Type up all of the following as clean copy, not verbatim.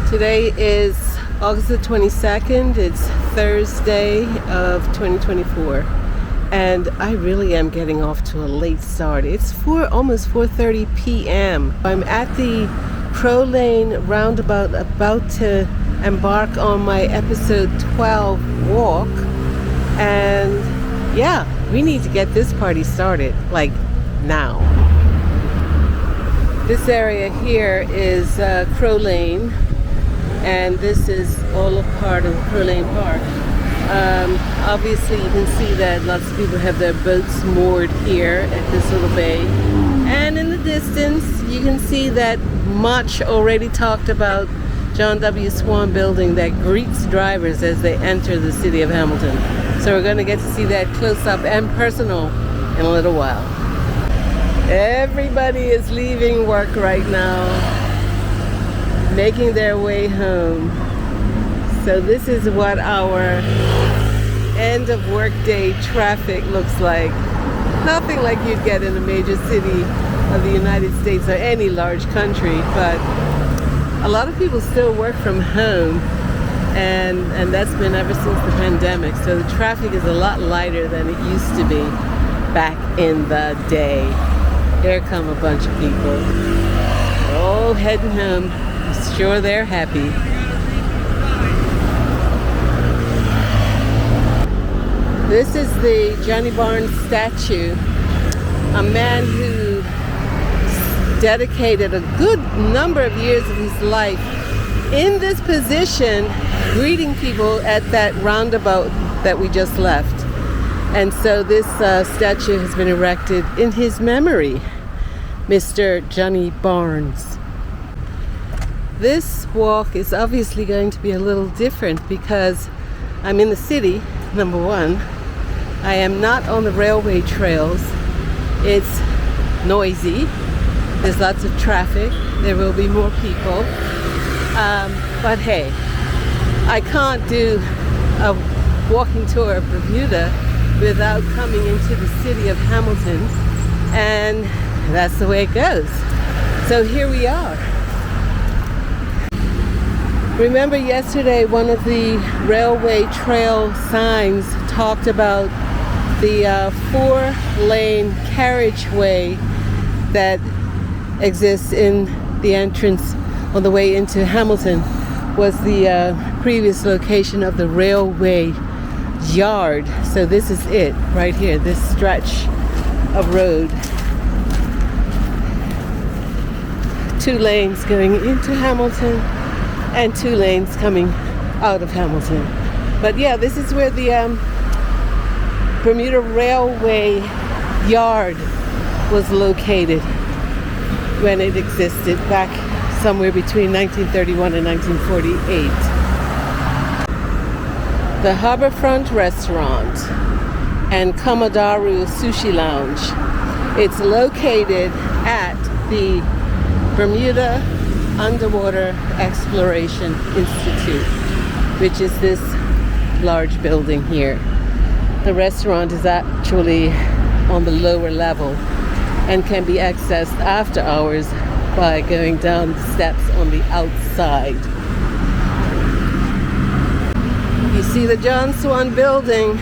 Today is August the 22nd. It's Thursday of 2024. And I really am getting off to a late start. It's almost 4:30 p.m. I'm at the Pro Lane roundabout, about to embark on my episode 12 walk. And yeah, we need to get this party started, like now. This area here is Crow Lane, and this is all a part of Crow Lane Park. Obviously you can see that lots of people have their boats moored here at this little bay, and in the distance you can see that much already talked about John W. Swan building that greets drivers as they enter the city of Hamilton. So we're going to get to see that close up and personal in a little while. Everybody is leaving work right now, making their way home. So this is what our end of workday traffic looks like. Nothing like you'd get in a major city of the United States or any large country, but a lot of people still work from home, and that's been ever since the pandemic. So the traffic is a lot lighter than it used to be back in the day. Here come a bunch of people. They're all heading home. I'm sure they're happy. This is the Johnny Barnes statue, a man who dedicated a good number of years of his life in this position, greeting people at that roundabout that we just left. And so this statue has been erected in his memory, Mr. Johnny Barnes. This walk is obviously going to be a little different because I'm in the city, number one. I am not on the railway trails. It's noisy. There's lots of traffic. There will be more people. But hey, I can't do a walking tour of Bermuda without coming into the city of Hamilton, and that's the way it goes. So here we are. Remember yesterday one of the railway trail signs talked about the 4-lane carriageway that exists in the entrance on the way into Hamilton was the previous location of the railway yard. So this is it right here, this stretch of road. 2 lanes going into Hamilton and 2 lanes coming out of Hamilton. But yeah, this is where the Bermuda Railway yard was located when it existed back somewhere between 1931 and 1948. The Harborfront Restaurant and Komodaru Sushi Lounge. It's located at the Bermuda Underwater Exploration Institute, which is this large building here. The restaurant is actually on the lower level and can be accessed after hours by going down the steps on the outside. You see the John Swan building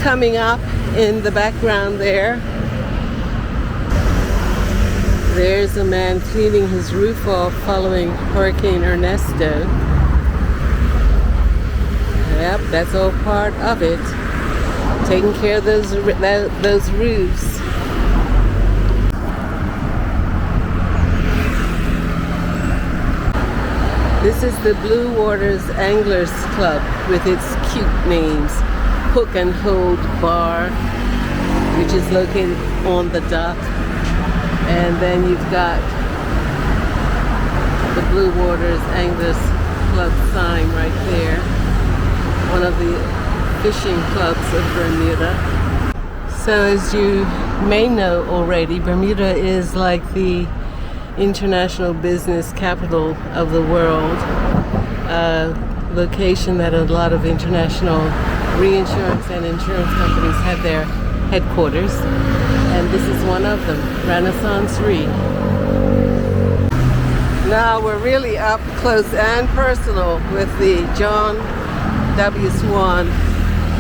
coming up in the background there. There's a man cleaning his roof off following Hurricane Ernesto. Yep, that's all part of it. Taking care of those roofs. This is the Blue Waters Anglers Club with its cute names. Hook and Hold Barr, which is located on the dock. And then you've got the Blue Waters Anglers Club sign right there. One of the fishing clubs of Bermuda. So as you may know already, Bermuda is like the international business capital of the world, location that a lot of international reinsurance and insurance companies have their headquarters, and this is one of them, Renaissance Re. Now we're really up close and personal with the John W. Swan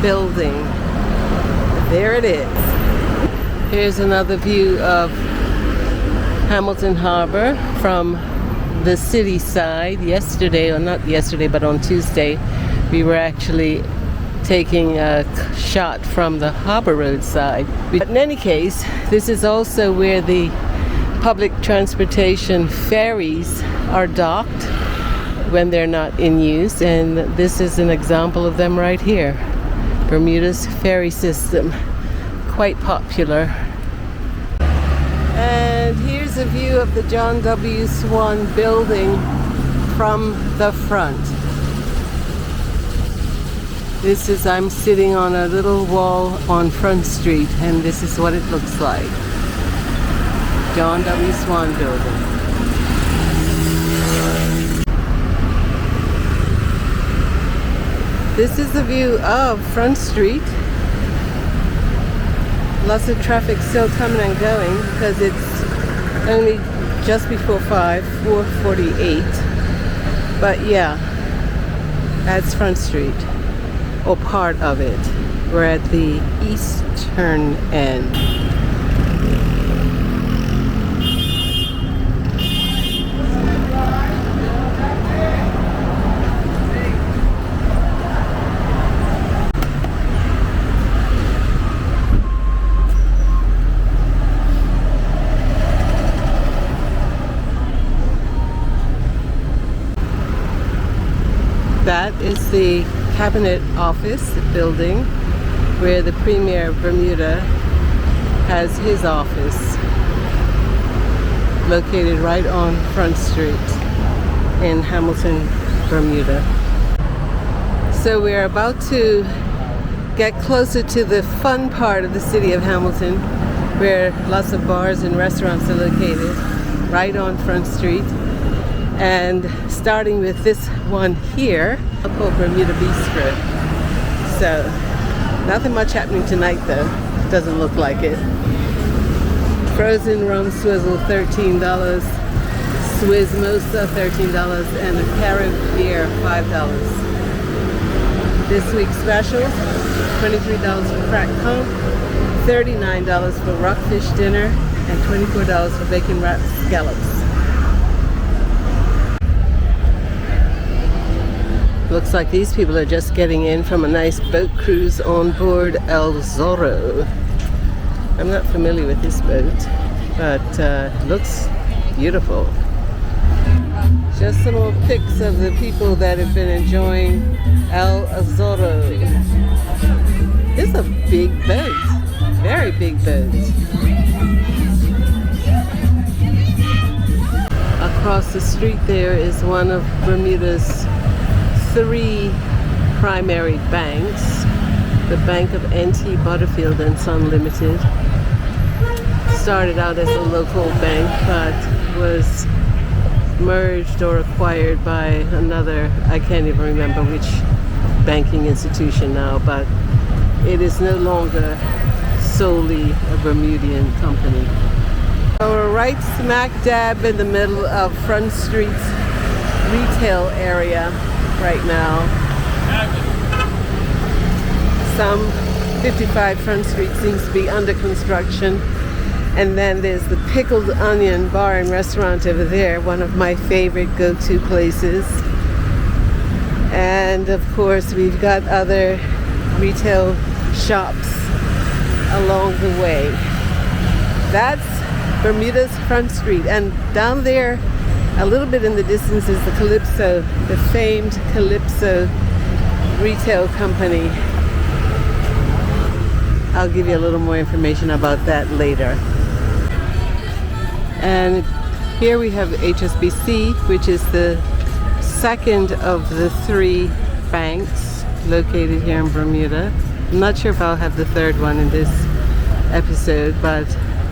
building. There it is. Here's another view of Hamilton Harbour from the city side. Yesterday, or not yesterday, but on Tuesday, we were actually taking a shot from the Harbour Road side. But in any case, this is also where the public transportation ferries are docked when they're not in use, and this is an example of them right here. Bermuda's ferry system, quite popular. And here's a view of the John W. Swan building from the front. This is, I'm sitting on a little wall on Front Street, and this is what it looks like. John W. Swan building. This is the view of Front Street. Lots of traffic still coming and going because it's only just before 4:48. But yeah, that's Front Street, or part of it. We're at the eastern end. That is the Cabinet Office building where the Premier of Bermuda has his office, located right on Front Street in Hamilton, Bermuda. So we're about to get closer to the fun part of the city of Hamilton, where lots of bars and restaurants are located right on Front Street. And starting with this one here, called Bermuda Bistro. So, nothing much happening tonight though. Doesn't look like it. Frozen rum swizzle, $13. Swizmosa, $13. And a carrot beer, $5. This week's specials, $23 for cracked conch, $39 for rockfish dinner, and $24 for bacon wrapped scallops. Looks like these people are just getting in from a nice boat cruise on board El Zorro. I'm not familiar with this boat, but looks beautiful. Just some more pics of the people that have been enjoying El Zorro. This is a big boat, very big boat. Across the street there is one of Bermuda's 3 primary banks. The Bank of N.T. Butterfield and Son Limited started out as a local bank, but was merged or acquired by another, I can't even remember which banking institution now, but it is no longer solely a Bermudian company. So we're right smack dab in the middle of Front Street's retail area right now. Some 55 Front Street seems to be under construction. And then there's the Pickled Onion Bar and Restaurant over there, one of my favorite go-to places. And of course, we've got other retail shops along the way. That's Bermuda's Front Street. And down there, a little bit in the distance, is the Calypso, the famed Calypso retail company. I'll give you a little more information about that later. And here we have HSBC, which is the second of the 3 banks located here in Bermuda. I'm not sure if I'll have the third one in this episode, but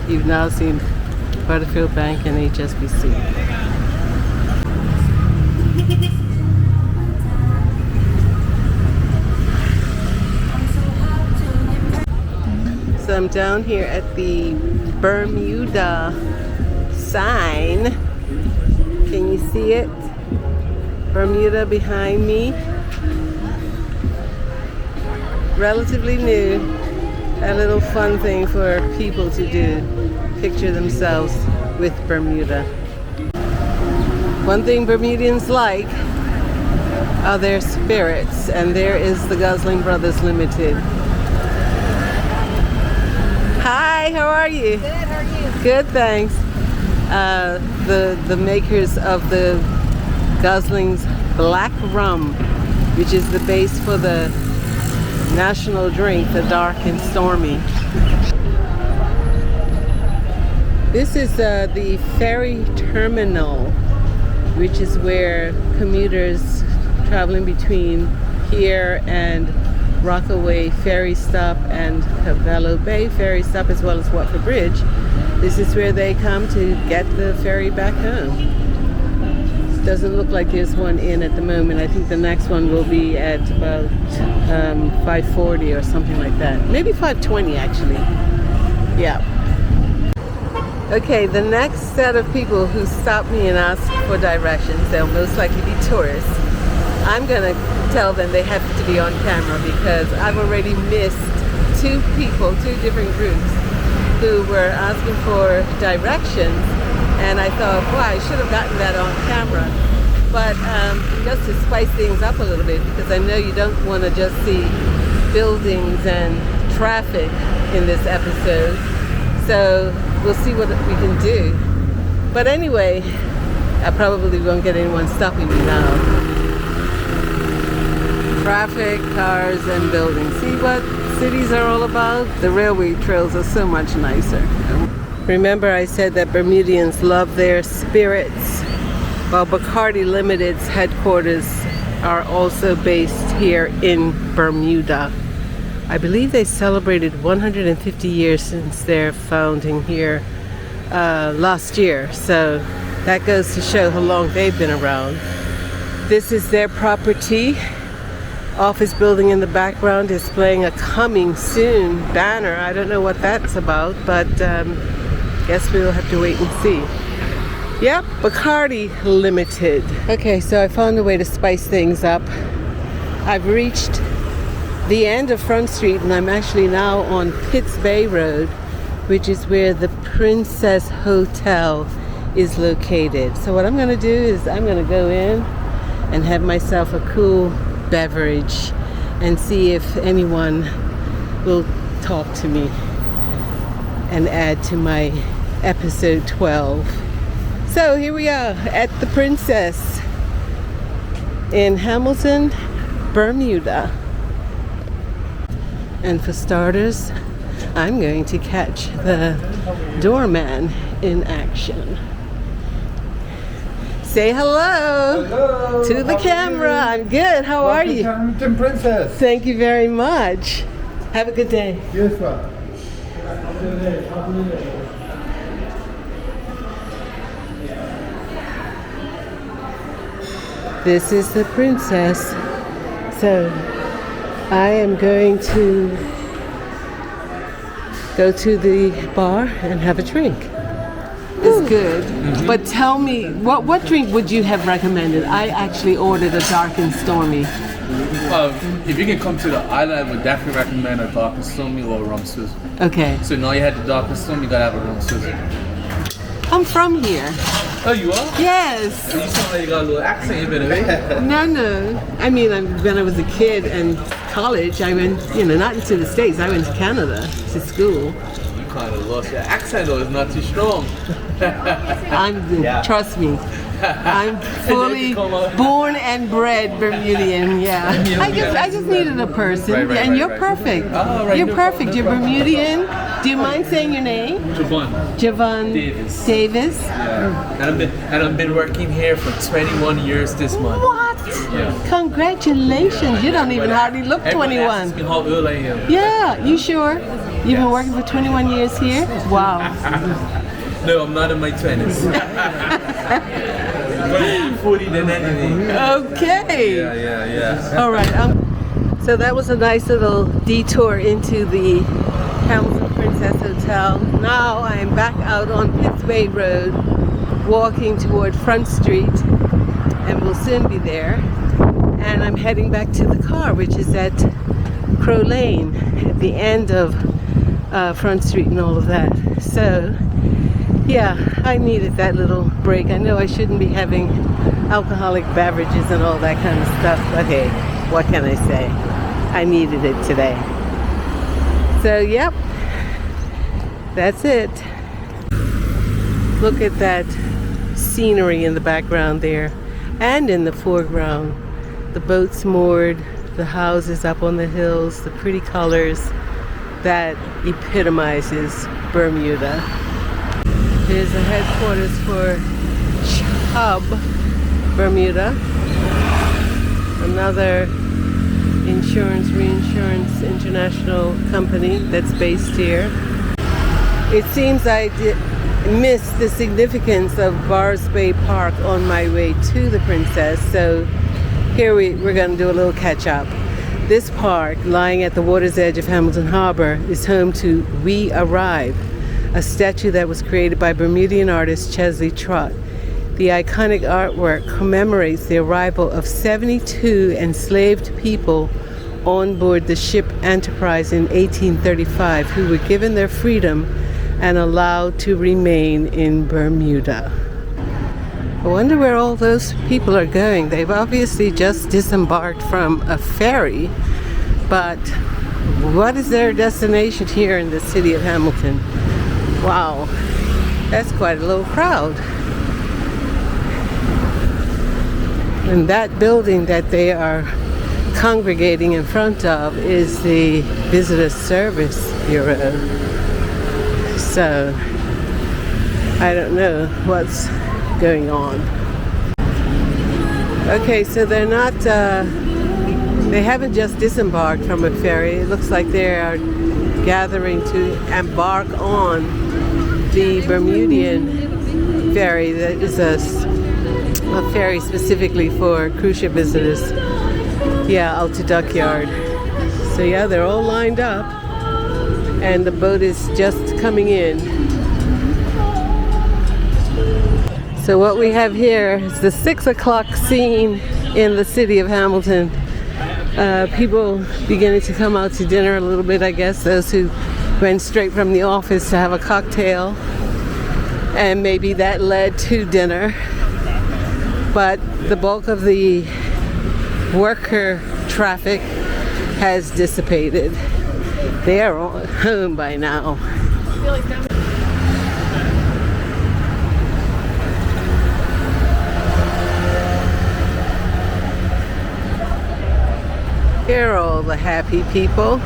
you've now seen Butterfield Bank and HSBC. So I'm down here at the Bermuda sign. Can you see see it? Bermuda behind me. Relatively new. A little fun thing for people to do. Picture themselves with Bermuda. One thing Bermudians like are their spirits, and there is the Gosling Brothers Limited. Hi, how are you? Good, how are you? Good, thanks. The makers of the Gosling's Black Rum, which is the base for the national drink, the Dark and Stormy. This is the ferry terminal, which is where commuters traveling between here and Rockaway Ferry Stop and Cavallo Bay Ferry Stop, as well as Watford Bridge. This is where they come to get the ferry back home. Doesn't look like there's one in at the moment. I think the next one will be at about 5:40 or something like that. Maybe 5:20 actually. Yeah. Okay, the next set of people who stop me and ask for directions, they'll most likely be tourists. I'm gonna tell them they have to be on camera because I've already missed two different groups who were asking for directions, and I thought, boy, I should have gotten that on camera. But just to spice things up a little bit, because I know you don't want to just see buildings and traffic in this episode, so we'll see what we can do. But anyway, I probably won't get anyone stopping me now. Traffic, cars, and buildings. See what cities are all about? The railway trails are so much nicer. Remember I said that Bermudians love their spirits? Well, Bacardi Limited's headquarters are also based here in Bermuda. I believe they celebrated 150 years since their founding here last year. So that goes to show how long they've been around. This is their property. Office building in the background displaying a coming soon banner. I don't know what that's about, but guess we'll have to wait and see. Yep, Bacardi Limited. Okay, so I found a way to spice things up. I've reached the end of Front Street and I'm actually now on Pitts Bay Road, which is where the Princess Hotel is located. So what I'm gonna do is I'm gonna go in and have myself a cool beverage and see if anyone will talk to me and add to my episode 12. So here we are at the Princess in Hamilton, Bermuda. And for starters, I'm going to catch the doorman in action. Say hello, hello to the camera. I'm good. How are you? Hamilton Princess. Thank you very much. Have a good day. Yes, sir. This is the Princess. So I am going to go to the bar and have a drink. It's good. Mm-hmm. But tell me, what drink would you have recommended? I actually ordered a Dark and Stormy. If you can come to the island, I would definitely recommend a Dark and Stormy or a rum swizz. Okay. So now you had the Dark and Stormy, you gotta have a rum swizz. I'm from here. Oh, you are? Yes. You sound like you got a little accent, you better be. No. I mean, when I was a kid and college, I went, not into the States. I went to Canada to school. Kind of lost your accent though, it's not too strong. Trust me, I'm fully born and bred Bermudian. Yeah, I just needed a person. Right, and you're perfect. Oh, right, You're perfect. You're Bermudian. Do you mind saying your name? Javon Davis. Yeah. And I've been working here for 21 years this month. What? Yeah. Congratulations. You don't even hardly look 21. Everyone me how old I am. Yeah, you sure? You've been working for 21 years here? Wow. No, I'm not in my 20s. 40 than anything. Okay. Yeah. All right. So that was a nice little detour into the Hamilton Princess Hotel. Now I'm back out on Pitts Bay Road, walking toward Front Street, will soon be there. And I'm heading back to the car, which is at Crow Lane, at the end of Front Street and all of that. So, yeah, I needed that little break. I know I shouldn't be having alcoholic beverages and all that kind of stuff, but hey, what can I say? I needed it today. So, yep, that's it. Look at that scenery in the background there and in the foreground. The boats moored, the houses up on the hills, the pretty colors. That epitomizes Bermuda. Here's the headquarters for Chubb, Bermuda. Another insurance, reinsurance international company that's based here. It seems I missed the significance of Barr's Bay Park on my way to the Princess, so here we're going to do a little catch up. This park, lying at the water's edge of Hamilton Harbour, is home to We Arrive, a statue that was created by Bermudian artist Chesley Trott. The iconic artwork commemorates the arrival of 72 enslaved people on board the ship Enterprise in 1835, who were given their freedom and allowed to remain in Bermuda. I wonder where all those people are going. They've obviously just disembarked from a ferry, but what is their destination here in the city of Hamilton? Wow, that's quite a little crowd. And that building that they are congregating in front of is the Visitor Service Bureau. So, I don't know what's going on. Okay, so they're not, they haven't just disembarked from a ferry. It looks like they are gathering to embark on the Bermudian ferry that is a ferry specifically for cruise ship visitors. Yeah, out to Dockyard. So yeah, they're all lined up and the boat is just coming in. So what we have here is the 6 o'clock scene in the city of Hamilton. People beginning to come out to dinner a little bit, I guess, those who went straight from the office to have a cocktail, and maybe that led to dinner. But the bulk of the worker traffic has dissipated. They are all home by now. Here are all the happy people.